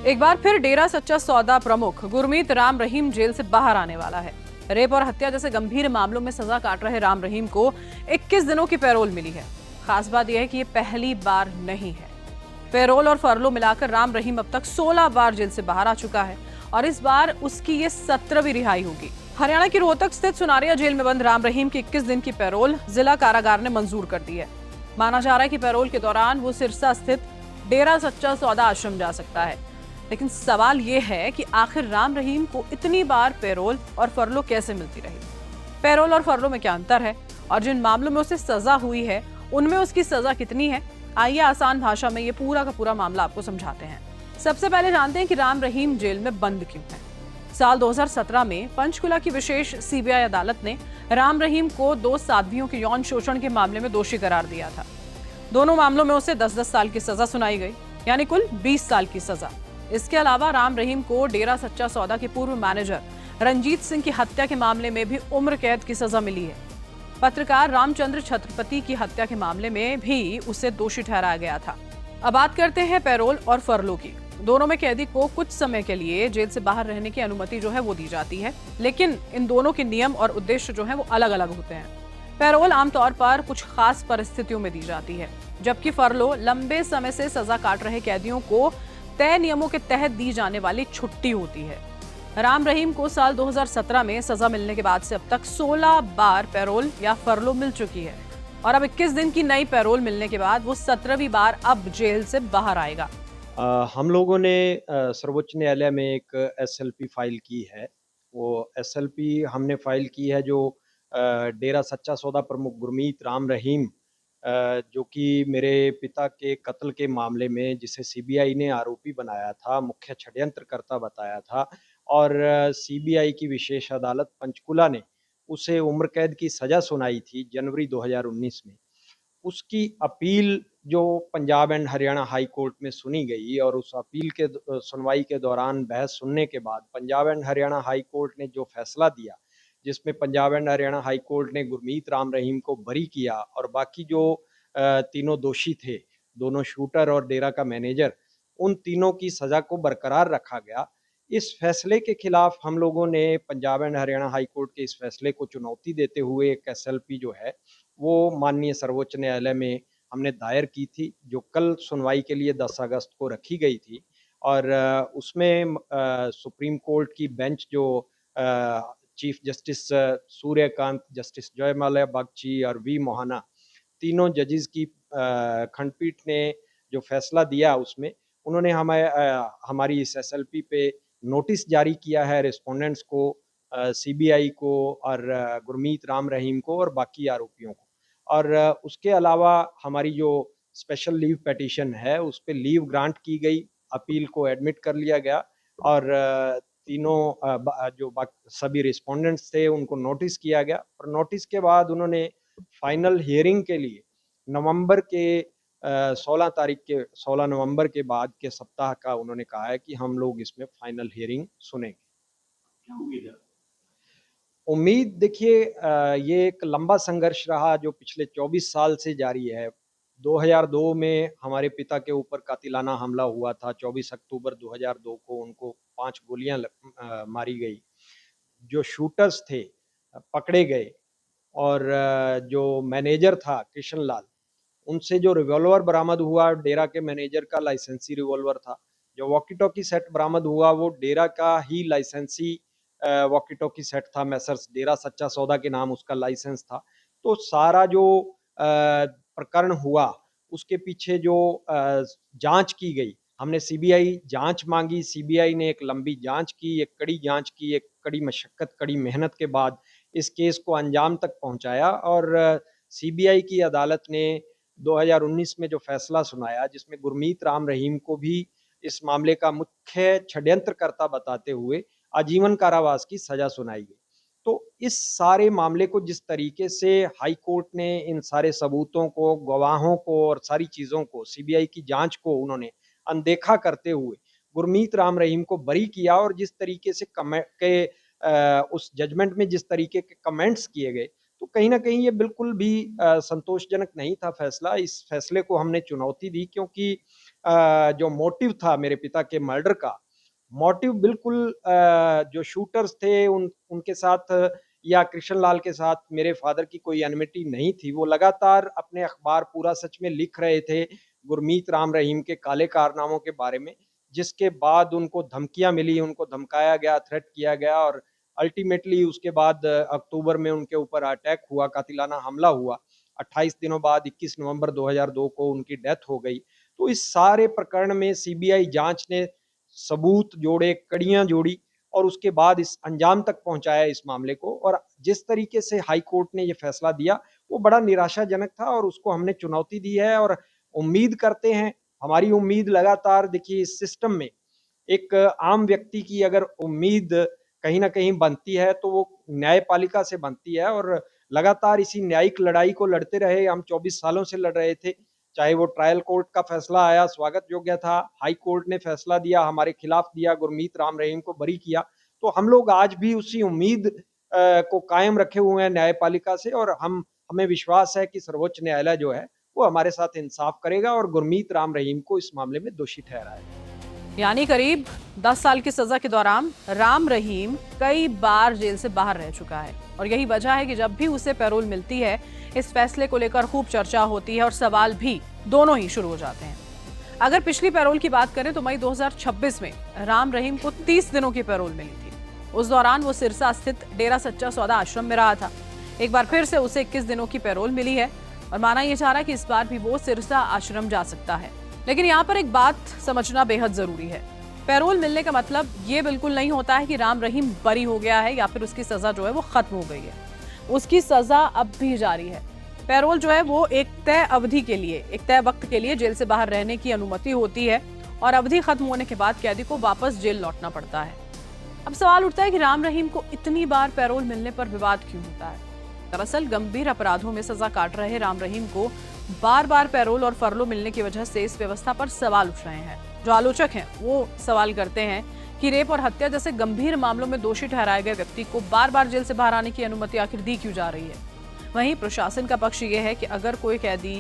एक बार फिर डेरा सच्चा सौदा प्रमुख गुरमीत राम रहीम जेल से बाहर आने वाला है। रेप और हत्या जैसे गंभीर मामलों में सजा काट रहे राम रहीम को 21 दिनों की पैरोल मिली है। खास बात यह है कि ये पहली बार नहीं है। पैरोल और फरलो मिलाकर राम रहीम अब तक 16 बार जेल से बाहर आ चुका है और इस बार उसकी ये 17वीं रिहाई होगी। हरियाणा की रोहतक स्थित सुनारिया जेल में बंद राम रहीम की 21 दिन की पैरोल जिला कारागार ने मंजूर कर दी है। माना जा रहा है कि पैरोल के दौरान वो सिरसा स्थित डेरा सच्चा सौदा आश्रम जा सकता है। लेकिन सवाल यह है कि आखिर राम रहीम को इतनी बार पैरोल और फरलो कैसे मिलती रही? पैरोल और फरलो में क्या अंतर है और जिन मामलों में उसे सजा हुई है उनमें उसकी सजा कितनी है? आइए आसान भाषा में ये पूरा का पूरा मामला आपको समझाते हैं। सबसे पहले जानते हैं कि राम रहीम जेल में बंद क्यों है। साल 2017 में पंचकुला की विशेष सीबीआई अदालत ने राम रहीम को 2 साध्वियों के यौन शोषण के मामले में दोषी करार दिया था। दोनों मामलों में उसे 10-10 साल की सजा सुनाई गई, यानी कुल 20 साल की सजा। इसके अलावा राम रहीम को डेरा सच्चा सौदा के पूर्व मैनेजर रंजीत सिंह की हत्या के मामले में भी उम्र कैद की सजा मिली है। पत्रकार रामचंद्र छत्रपति की हत्या के मामले में भी उसे दोषी ठहराया गया था। अब बात करते हैं पैरोल और फरलो की। दोनों में कैदी को कुछ समय के लिए जेल से बाहर रहने की अनुमति जो है वो दी जाती है, लेकिन इन दोनों के नियम और उद्देश्य जो है वो अलग अलग होते हैं। पैरोल आमतौर पर कुछ खास परिस्थितियों में दी जाती है, जबकि फरलो लंबे समय से सजा काट रहे कैदियों को तय नियमों के तहत दी जाने वाली छुट्टी होती है। राम रहीम को साल 2017 में सजा मिलने के बाद से अब तक 16 बार पैरोल या फरलो मिल चुकी है और अब 21 दिन की नई पैरोल मिलने के बाद वो 17वीं बार अब जेल से बाहर आएगा। हम लोगों ने सर्वोच्च न्यायालय में एक एसएलपी फाइल की है। वो एसएलपी हमने फाइल की है जो डेरा सच्चा सौदा प्रमुख गुरमीत राम रहीम जो कि मेरे पिता के कत्ल के मामले में जिसे सीबीआई ने आरोपी बनाया था, मुख्य षड्यंत्रकर्ता बताया था और सीबीआई की विशेष अदालत पंचकुला ने उसे उम्र कैद की सज़ा सुनाई थी जनवरी 2019 में। उसकी अपील जो Punjab and Haryana high court में सुनी गई और उस अपील के सुनवाई के दौरान बहस सुनने के बाद Punjab and Haryana high court ने जो फैसला दिया, जिसमें Punjab and Haryana high court ने गुरमीत राम रहीम को बरी किया और बाकी जो तीनों दोषी थे, दोनों शूटर और डेरा का मैनेजर, उन तीनों की सजा को बरकरार रखा गया। इस फैसले के खिलाफ हम लोगों ने Punjab and Haryana high court के इस फैसले को चुनौती देते हुए एक एसएलपी जो है वो माननीय सर्वोच्च न्यायालय में हमने दायर की थी, जो कल सुनवाई के लिए 10 अगस्त को रखी गई थी और उसमें सुप्रीम कोर्ट की बेंच जो chief justice Suryakant, justice Joymalya Bagchi और वी मोहना, तीनों जजेस की खंडपीठ ने जो फैसला दिया उसमें उन्होंने हमारी इस एसएलपी पे नोटिस जारी किया है रिस्पोंडेंट्स को, सीबीआई को और गुरमीत राम रहीम को और बाकी आरोपियों को। और उसके अलावा हमारी जो स्पेशल लीव पिटीशन है उस पे लीव ग्रांट की गई, अपील को एडमिट कर लिया गया और तीनों जो सभी रिस्पोंडेंट्स थे उनको नोटिस किया गया और नोटिस के बाद उन्होंने फाइनल हियरिंग के लिए नवंबर के 16 नवंबर के बाद के सप्ताह का उन्होंने कहा है कि हम लोग इसमें फाइनल हियरिंग सुनेंगे। क्या उम्मीद है? उम्मीद देखिए, ये एक लंबा संघर्ष रहा जो पिछले 24 साल से जारी है। 2002 में हमारे पिता के ऊपर कातिलाना हमला हुआ था। 24 अक्टूबर 2002 को उनको 5 गोलियां मारी गई। जो शूटर्स थे पकड़े गए और जो मैनेजर था कृष्ण लाल, उनसे जो रिवॉल्वर बरामद हुआ डेरा के मैनेजर का लाइसेंसी रिवॉल्वर था। जो वॉकी टॉकी सेट बरामद हुआ वो डेरा का ही लाइसेंसी वॉकी टॉकी सेट था, मैसर्स डेरा सच्चा सौदा के नाम उसका लाइसेंस था। तो सारा जो प्रकरण हुआ उसके पीछे जो जांच की गई, हमने सीबीआई जांच मांगी, सीबीआई ने एक लंबी जांच की, एक कड़ी जांच की, एक कड़ी मशक्कत, कड़ी मेहनत के बाद इस केस को अंजाम तक पहुंचाया और सीबीआई की अदालत ने 2019 में जो फैसला सुनाया जिसमें गुरमीत राम रहीम को भी इस मामले का मुख्य षड्यंत्रकर्ता बताते हुए आजीवन कारावास की सजा सुनाई गई। तो इस सारे मामले को जिस तरीके से हाई कोर्ट ने इन सारे सबूतों को, गवाहों को और सारी चीजों को, सीबीआई की जांच को उन्होंने अनदेखा करते हुए गुरमीत राम रहीम को बरी किया और जिस तरीके से उस जजमेंट में जिस तरीके के कमेंट्स किए गए, तो कहीं ना कहीं ये बिल्कुल भी संतोषजनक नहीं था फैसला। इस फैसले को हमने चुनौती दी क्योंकि जो मोटिव था मेरे पिता के मर्डर का, मोटिव बिल्कुल जो शूटर्स थे उनके साथ या कृष्ण लाल के साथ मेरे फादर की कोई एनिमिटी नहीं थी। वो लगातार अपने अखबार पूरा सच में लिख रहे थे गुरमीत राम रहीम के काले कारनामों के बारे में, जिसके बाद उनको धमकियाँ मिली, उनको धमकाया गया, थ्रेट किया गया और अल्टीमेटली उसके बाद अक्टूबर में उनके ऊपर अटैक हुआ, कातिलाना हमला हुआ। 28 दिनों बाद 21 नवंबर 2002 को उनकी डेथ हो गई। तो इस सारे प्रकरण में सीबीआई जाँच ने सबूत जोड़े, कड़ियाँ जोड़ी और उसके बाद इस अंजाम तक पहुँचाया इस मामले को। और जिस तरीके से हाई कोर्ट ने ये फैसला दिया, वो बड़ा निराशाजनक था और उसको हमने चुनौती दी है और उम्मीद करते हैं, हमारी उम्मीद लगातार देखिए इस सिस्टम में एक आम व्यक्ति की अगर उम्मीद कहीं न कहीं बनती है, तो वो न्यायपालिका से बनती है और लगातार इसी न्यायिक लड़ाई को लड़ते रहे। हम 24 सालों से लड़ रहे थे, चाहे वो ट्रायल कोर्ट का फैसला आया, स्वागत योग्य था, हाई कोर्ट ने फैसला दिया, हमारे खिलाफ दिया, गुरमीत राम रहीम को बरी किया। तो हम लोग आज भी उसी उम्मीद को कायम रखे हुए हैं न्यायपालिका से और हमें विश्वास है कि सर्वोच्च न्यायालय जो है, वो हमारे साथ इंसाफ करेगा और गुरमीत राम रहीम को इस मामले में दोषी ठहराएगा। यानी करीब 10 साल की सजा के दौरान राम रहीम कई बार जेल से बाहर रह चुका है और यही वजह है कि जब भी उसे पैरोल मिलती है, इस फैसले को लेकर खूब चर्चा होती है और सवाल भी दोनों ही शुरू हो जाते हैं। अगर पिछली पैरोल की बात करें तो मई 2026 में राम रहीम को 30 दिनों की पैरोल मिली थी। उस दौरान वो सिरसा स्थित डेरा सच्चा सौदा आश्रम में रहा था। एक बार फिर से उसे 21 दिनों की पैरोल मिली है और माना यह जा रहा है कि इस बार भी वो सिरसा आश्रम जा सकता है। लेकिन यहाँ पर एक बात समझना बेहद जरूरी है। पैरोल मिलने का मतलब ये बिल्कुल नहीं होता है कि राम रहीम बरी हो गया है या फिर उसकी सजा जो है वो खत्म हो गई है। उसकी सजा अब भी जारी है। पैरोल जो है वो एक तय अवधि के लिए, एक तय वक्त के लिए जेल से बाहर रहने की अनुमति होती है और अवधि खत्म होने के बाद कैदी को वापस जेल लौटना पड़ता है। अब सवाल उठता है कि राम रहीम को इतनी बार पैरोल मिलने पर विवाद क्यों होता है। दरअसल गंभीर अपराधों में सजा काट रहे राम रहीम को बार बार पैरोल और फरलो मिलने की वजह से इस व्यवस्था पर सवाल उठ रहे हैं। जो आलोचक हैं वो सवाल करते हैं कि रेप और हत्या जैसे गंभीर मामलों में दोषी ठहराए गए व्यक्ति को बार बार जेल से बाहर आने की अनुमति आखिर दी क्यों जा रही है। वहीं प्रशासन का पक्ष ये है कि अगर कोई कैदी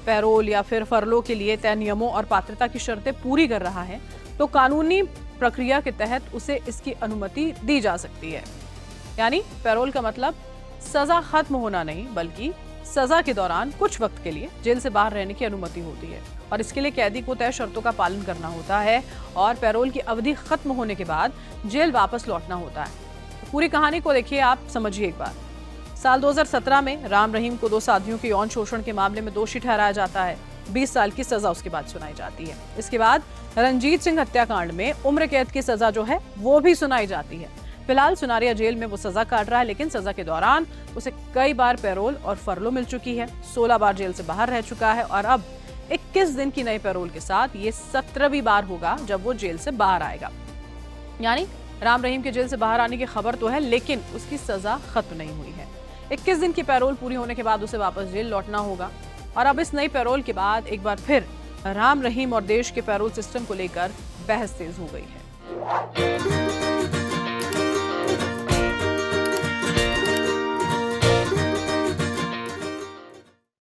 पैरोल या फिर फरलो के लिए तय नियमों और पात्रता की शर्तें पूरी कर रहा है तो कानूनी प्रक्रिया के तहत उसे इसकी अनुमति दी जा सकती है। यानी पैरोल का मतलब सजा खत्म होना नहीं, बल्कि सजा के दौरान कुछ वक्त के लिए जेल से बाहर रहने की अनुमति होती है और इसके लिए कैदी को तय शर्तों का पालन करना होता है और पैरोल की अवधि खत्म होने के बाद जेल वापस लौटना होता है। तो पूरी कहानी को देखिए, आप समझिए एक बार। साल 2017 में राम रहीम को 2 साथियों के यौन शोषण के मामले में दोषी ठहराया जाता है। 20 साल की सजा उसके बाद सुनाई जाती है। इसके बाद रणजीत सिंह हत्याकांड में उम्र कैद की सजा जो है वो भी सुनाई जाती है। फिलहाल सुनारिया जेल में वो सजा काट रहा है, लेकिन सजा के दौरान उसे कई बार पैरोल और फरलो मिल चुकी है। 16 बार जेल से बाहर रह चुका है और अब 21 दिन की नई पैरोल के साथ ये 17वीं बार होगा जब वो जेल से बाहर आएगा। यानी राम रहीम के जेल से बाहर आने की खबर तो है, लेकिन उसकी सजा खत्म नहीं हुई है। 21 दिन की पैरोल पूरी होने के बाद उसे वापस जेल लौटना होगा और अब इस नई पैरोल के बाद एक बार फिर राम रहीम और देश के पैरोल सिस्टम को लेकर बहस तेज हो गई है।